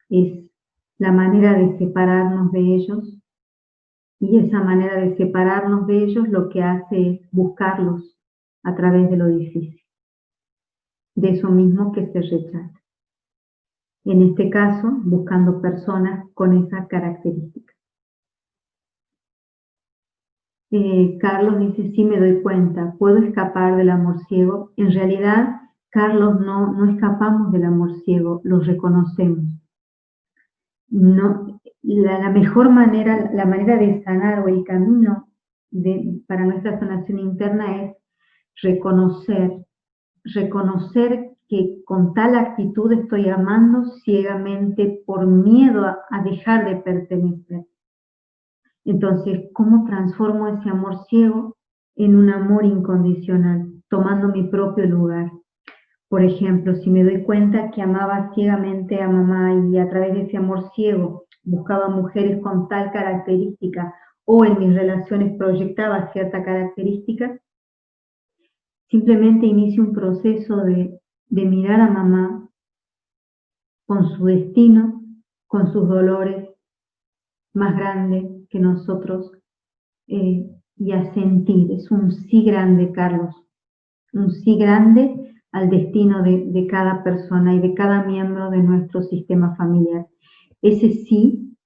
es la manera de separarnos de ellos, y esa manera de separarnos de ellos lo que hace es buscarlos a través de lo difícil, de eso mismo que se rechaza. En este caso, buscando personas con esa característica. Carlos dice, sí me doy cuenta, ¿puedo escapar del amor ciego? En realidad, Carlos, no escapamos del amor ciego, lo reconocemos. No, la mejor manera, la manera de sanar o el camino para nuestra sanación interna es reconocer que con tal actitud estoy amando ciegamente por miedo a dejar de pertenecer. Entonces, ¿cómo transformo ese amor ciego en un amor incondicional, tomando mi propio lugar? Por ejemplo, si me doy cuenta que amaba ciegamente a mamá y a través de ese amor ciego buscaba mujeres con tal característica o en mis relaciones proyectaba cierta característica, simplemente inicio un proceso de mirar a mamá con su destino, con sus dolores más grandes que nosotros, y a sentir. Es un sí grande, Carlos, un sí grande al destino de cada persona y de cada miembro de nuestro sistema familiar. Ese sí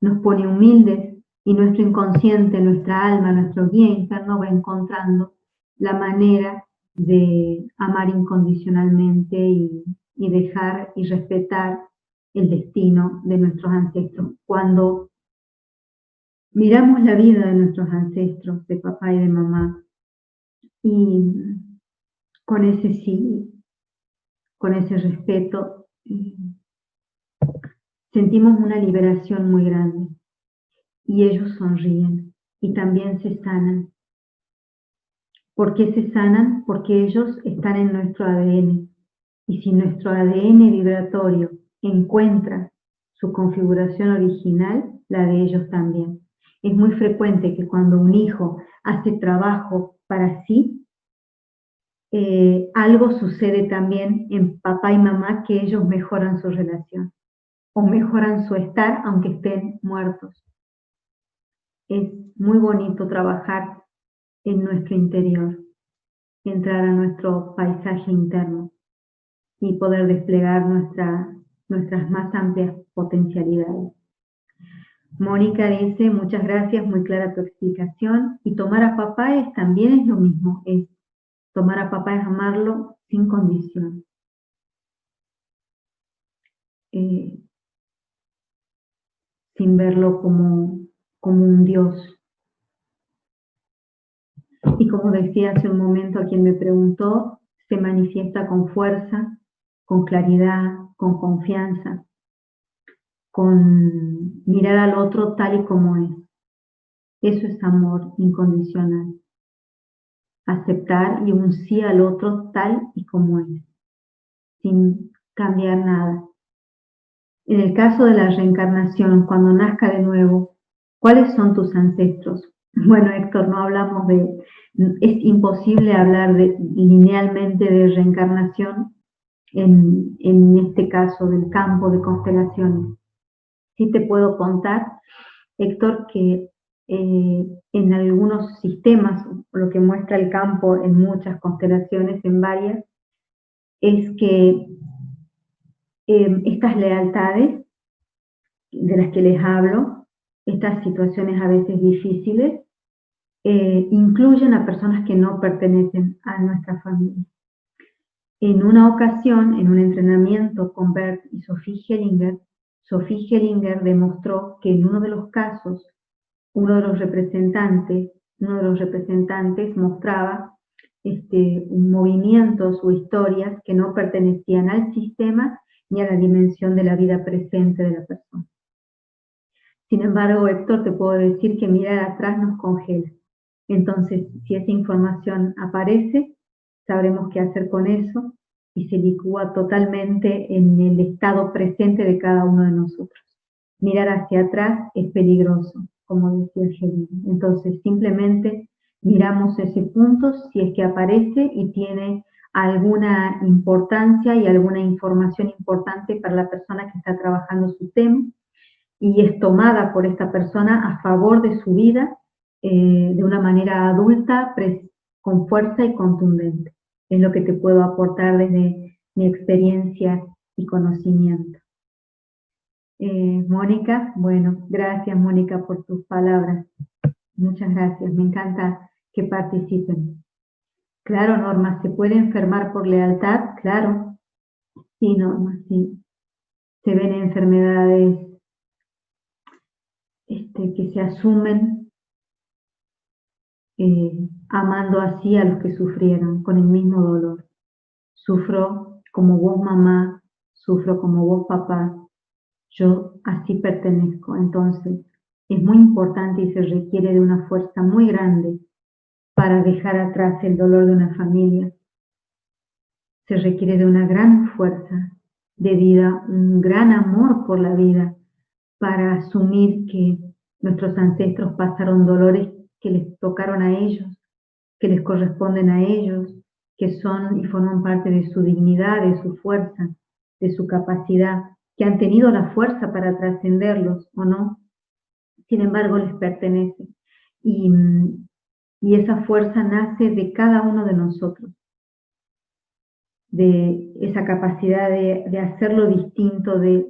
nos pone humildes y nuestro inconsciente, nuestra alma, nuestro guía interno va encontrando la manera de amar incondicionalmente y dejar y respetar el destino de nuestros ancestros. Cuando miramos la vida de nuestros ancestros, de papá y de mamá, y con ese sí, con ese respeto, sentimos una liberación muy grande. Y ellos sonríen y también se sanan. ¿Por qué se sanan? Porque ellos están en nuestro ADN. Y si nuestro ADN vibratorio encuentra su configuración original, la de ellos también. Es muy frecuente que cuando un hijo hace trabajo para sí, algo sucede también en papá y mamá, que ellos mejoran su relación o mejoran su estar aunque estén muertos. Es muy bonito trabajar en nuestro interior, entrar a nuestro paisaje interno y poder desplegar nuestras más amplias potencialidades. Mónica dice, muchas gracias, muy clara tu explicación. Y tomar a papá también es lo mismo, tomar a papá es amarlo sin condición. Sin verlo como un Dios. Y como decía hace un momento a quien me preguntó, se manifiesta con fuerza, con claridad, con confianza, con mirar al otro tal y como es. Eso es amor incondicional. Aceptar y un sí al otro tal y como es, sin cambiar nada. En el caso de la reencarnación, cuando nazca de nuevo, ¿cuáles son tus ancestros? Bueno, Héctor, no hablamos es imposible hablar linealmente de reencarnación en este caso del campo de constelaciones. Sí te puedo contar, Héctor, que en algunos sistemas, lo que muestra el campo en muchas constelaciones, en varias, es que estas lealtades de las que les hablo, estas situaciones a veces difíciles, incluyen a personas que no pertenecen a nuestra familia. En una ocasión, en un entrenamiento con Bert y Sophie Hellinger demostró que en uno de los casos, uno de los representantes mostraba movimientos o historias que no pertenecían al sistema ni a la dimensión de la vida presente de la persona. Sin embargo, Héctor, te puedo decir que mirar atrás nos congela. Entonces, si esa información aparece, sabremos qué hacer con eso y se licúa totalmente en el estado presente de cada uno de nosotros. Mirar hacia atrás es peligroso, como decía Gelina. Entonces, simplemente miramos ese punto si es que aparece y tiene alguna importancia y alguna información importante para la persona que está trabajando su tema y es tomada por esta persona a favor de su vida de una manera adulta, con fuerza y contundente. Es lo que te puedo aportar desde mi experiencia y conocimiento. Mónica, bueno, gracias Mónica por tus palabras. Muchas gracias, me encanta que participen. Claro, Norma, ¿se puede enfermar por lealtad? Claro. Sí, Norma, sí. Se ven enfermedades que se asumen amando así a los que sufrieron, con el mismo dolor. Sufro como vos mamá, sufro como vos papá, yo así pertenezco. Entonces, es muy importante y se requiere de una fuerza muy grande para dejar atrás el dolor de una familia. Se requiere de una gran fuerza de vida, un gran amor por la vida, para asumir que nuestros ancestros pasaron dolores que les tocaron a ellos, que les corresponden a ellos, que son y forman parte de su dignidad, de su fuerza, de su capacidad, que han tenido la fuerza para trascenderlos o no, sin embargo les pertenece. Y esa fuerza nace de cada uno de nosotros, de esa capacidad de hacerlo distinto, de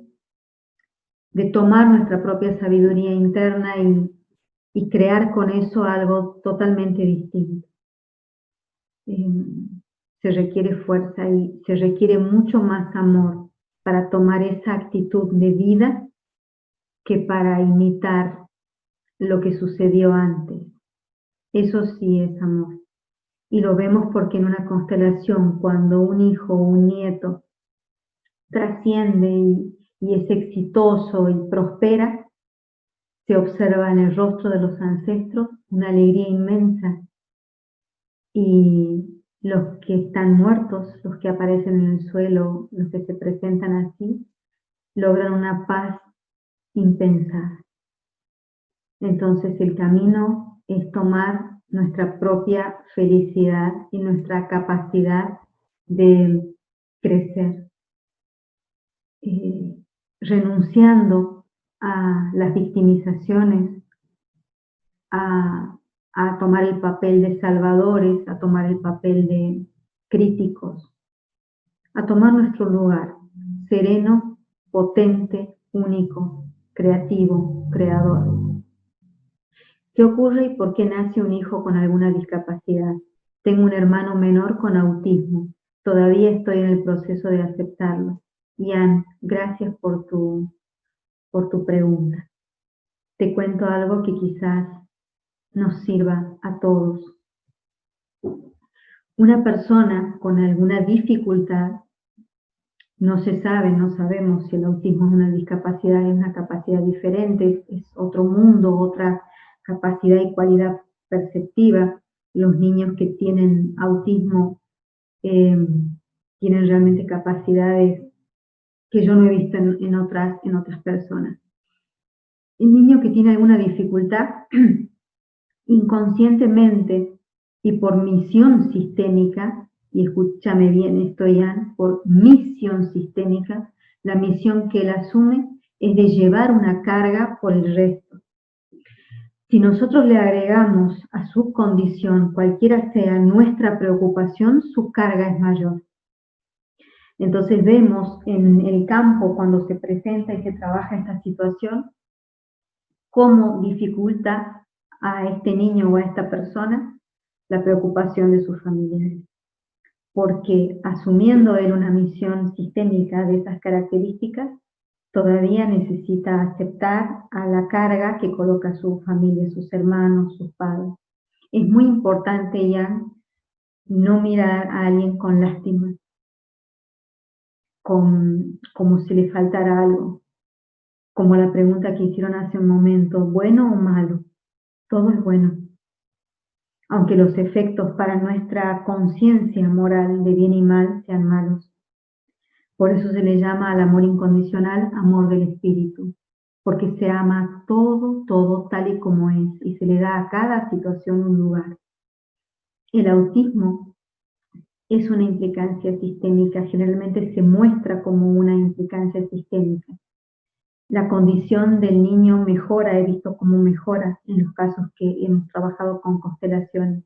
tomar nuestra propia sabiduría interna y crear con eso algo totalmente distinto. Se requiere fuerza y se requiere mucho más amor para tomar esa actitud de vida que para imitar lo que sucedió antes. Eso sí es amor. Y lo vemos porque en una constelación, cuando un hijo o un nieto trasciende y es exitoso y prospera, se observa en el rostro de los ancestros una alegría inmensa. Y los que están muertos, los que aparecen en el suelo, los que se presentan así, logran una paz impensada. Entonces el camino es tomar nuestra propia felicidad y nuestra capacidad de crecer, renunciando a las victimizaciones, a tomar el papel de salvadores, a tomar el papel de críticos, a tomar nuestro lugar sereno, potente, único, creativo, creador. ¿Qué ocurre y por qué nace un hijo con alguna discapacidad? Tengo un hermano menor con autismo. Todavía estoy en el proceso de aceptarlo. Ian, gracias por tu pregunta. Te cuento algo que quizás nos sirva a todos. Una persona con alguna dificultad, no se sabe, no sabemos si el autismo es una discapacidad, es una capacidad diferente, es otro mundo, otra capacidad y cualidad perceptiva. Los niños que tienen autismo tienen realmente capacidades que yo no he visto en otras personas. El niño que tiene alguna dificultad, inconscientemente y por misión sistémica, y escúchame bien esto, Ian, por misión sistémica, la misión que él asume es de llevar una carga por el resto. Si nosotros le agregamos a su condición, cualquiera sea nuestra preocupación, su carga es mayor. Entonces vemos en el campo, cuando se presenta y se trabaja esta situación, cómo dificulta a este niño o a esta persona la preocupación de sus familiares. Porque asumiendo él una misión sistémica de esas características, todavía necesita aceptar a la carga que coloca su familia, sus hermanos, sus padres. Es muy importante, Ian, no mirar a alguien con lástima, como si le faltara algo, como la pregunta que hicieron hace un momento, ¿bueno o malo? Todo es bueno, aunque los efectos para nuestra conciencia moral de bien y mal sean malos. Por eso se le llama al amor incondicional amor del espíritu, porque se ama todo, todo tal y como es, y se le da a cada situación un lugar. El autismo es una implicancia sistémica, generalmente se muestra como una implicancia sistémica. La condición del niño mejora, he visto cómo mejora en los casos que hemos trabajado con constelaciones,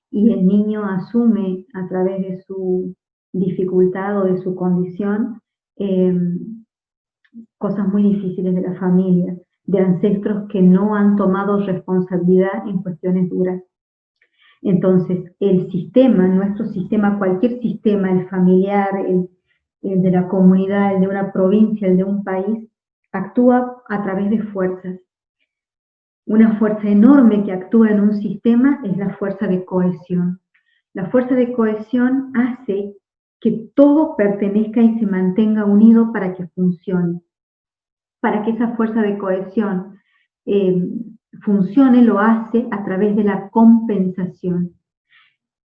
y el niño asume a través de su dificultad o de su condición eh, cosas muy difíciles de la familia, de ancestros que no han tomado responsabilidad en cuestiones duras. Entonces, el sistema, nuestro sistema, cualquier sistema, el familiar, el de la comunidad, el de una provincia, el de un país, actúa a través de fuerzas. Una fuerza enorme que actúa en un sistema es la fuerza de cohesión. La fuerza de cohesión hace que todo pertenezca y se mantenga unido para que funcione. Para que esa fuerza de cohesión funcione, lo hace a través de la compensación.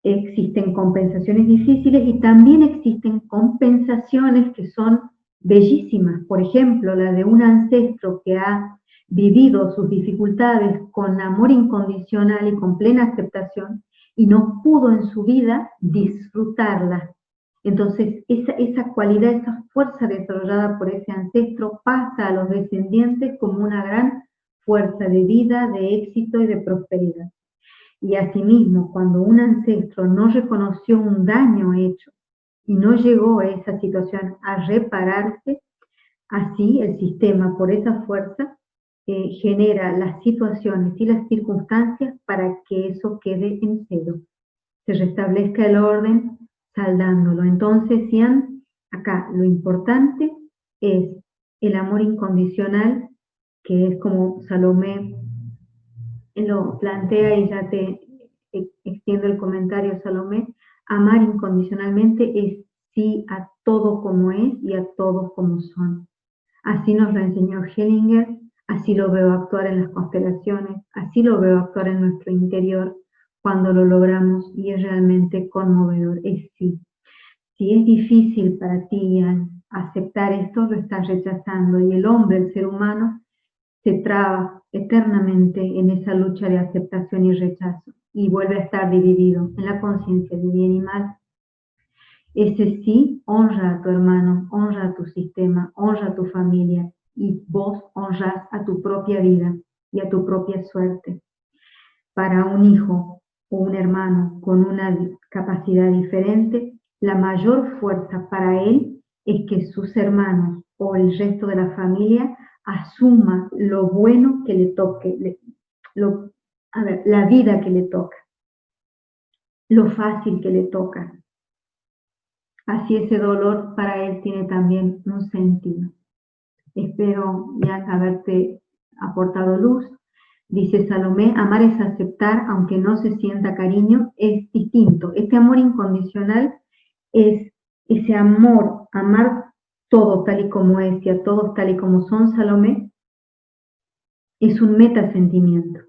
Existen compensaciones difíciles y también existen compensaciones que son bellísimas. Por ejemplo, la de un ancestro que ha vivido sus dificultades con amor incondicional y con plena aceptación y no pudo en su vida disfrutarla. Entonces, esa cualidad, esa fuerza desarrollada por ese ancestro pasa a los descendientes como una gran fuerza de vida, de éxito y de prosperidad. Y asimismo, cuando un ancestro no reconoció un daño hecho y no llegó a esa situación a repararse, así el sistema, por esa fuerza, genera las situaciones y las circunstancias para que eso quede en cero. Se restablezca el orden saldándolo. Entonces, Ian, acá lo importante es el amor incondicional, que es como Salomé lo plantea, y ya te extiendo el comentario, Salomé. Amar incondicionalmente es sí a todo como es y a todos como son. Así nos lo enseñó Hellinger, así lo veo actuar en las constelaciones, así lo veo actuar en nuestro interior cuando lo logramos, y es realmente conmovedor. Es sí. Si es difícil para ti aceptar esto, lo estás rechazando, y el hombre, el ser humano, se traba eternamente en esa lucha de aceptación y rechazo, y vuelve a estar dividido en la conciencia de bien y mal. Ese sí honra a tu hermano, honra a tu sistema, honra a tu familia, y vos honras a tu propia vida y a tu propia suerte. Para un hijo o un hermano con una capacidad diferente, la mayor fuerza para él es que sus hermanos o el resto de la familia asuma lo bueno que le toque, la vida que le toca, lo fácil que le toca. Así ese dolor para él tiene también un sentido. Espero ya haberte aportado luz. Dice Salomé, amar es aceptar aunque no se sienta cariño, es distinto. Este amor incondicional es ese amor, amar todo tal y como es y a todos tal y como son, Salomé, es un metasentimiento.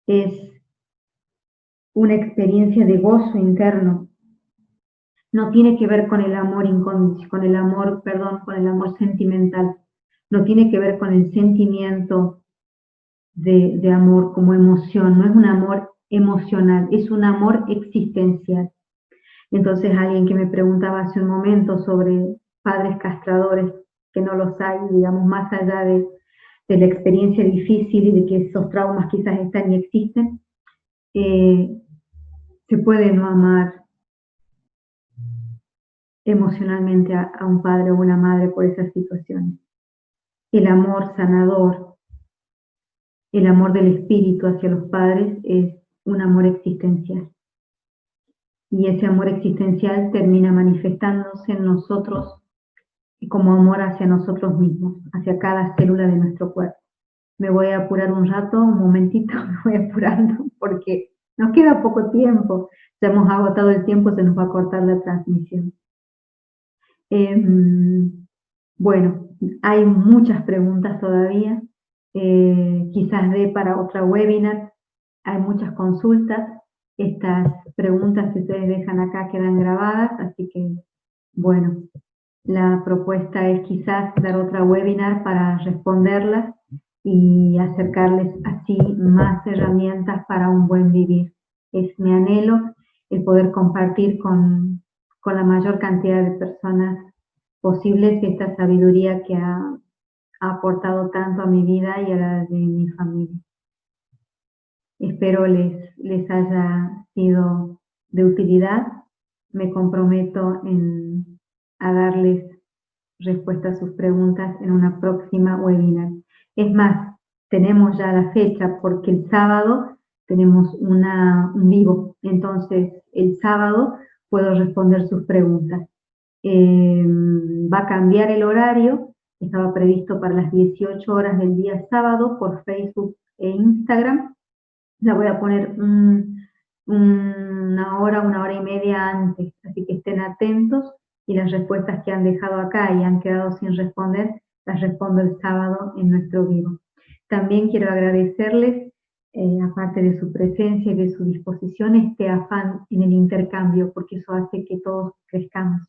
Es una experiencia de gozo interno. No tiene que ver con el amor con el amor sentimental. No tiene que ver con el sentimiento de amor como emoción. No es un amor emocional, es un amor existencial. Entonces, alguien que me preguntaba hace un momento sobre padres castradores, que no los hay, digamos, más allá de la experiencia difícil y de que esos traumas quizás están y existen, se puede no amar emocionalmente a un padre o una madre por esas situaciones. El amor sanador, el amor del espíritu hacia los padres es un amor existencial. Y ese amor existencial termina manifestándose en nosotros como amor hacia nosotros mismos, hacia cada célula de nuestro cuerpo. Me voy a apurar un rato, un momentito, me voy apurando porque nos queda poco tiempo. Ya hemos agotado el tiempo, se nos va a cortar la transmisión. Bueno, hay muchas preguntas todavía, quizás dé para otra webinar, hay muchas consultas, estas preguntas que ustedes dejan acá quedan grabadas, así que, bueno, la propuesta es quizás dar otra webinar para responderlas y acercarles así más herramientas para un buen vivir. Es mi anhelo el poder compartir con la mayor cantidad de personas posibles esta sabiduría que ha aportado tanto a mi vida y a la de mi familia. Espero les haya sido de utilidad. Me comprometo a darles respuesta a sus preguntas en una próxima webinar. Es más, tenemos ya la fecha porque el sábado tenemos un vivo, entonces el sábado puedo responder sus preguntas. Va a cambiar el horario, estaba previsto para las 18 horas del día sábado por Facebook e Instagram. La voy a poner una hora y media antes, así que estén atentos y las respuestas que han dejado acá y han quedado sin responder, las respondo el sábado en nuestro vivo. También quiero agradecerles, aparte de su presencia y de su disposición, este afán en el intercambio, porque eso hace que todos crezcamos.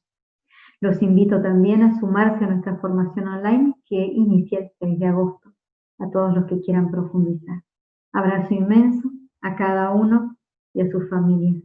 Los invito también a sumarse a nuestra formación online que inicia el 6 de agosto, a todos los que quieran profundizar. Abrazo inmenso a cada uno y a sus familias.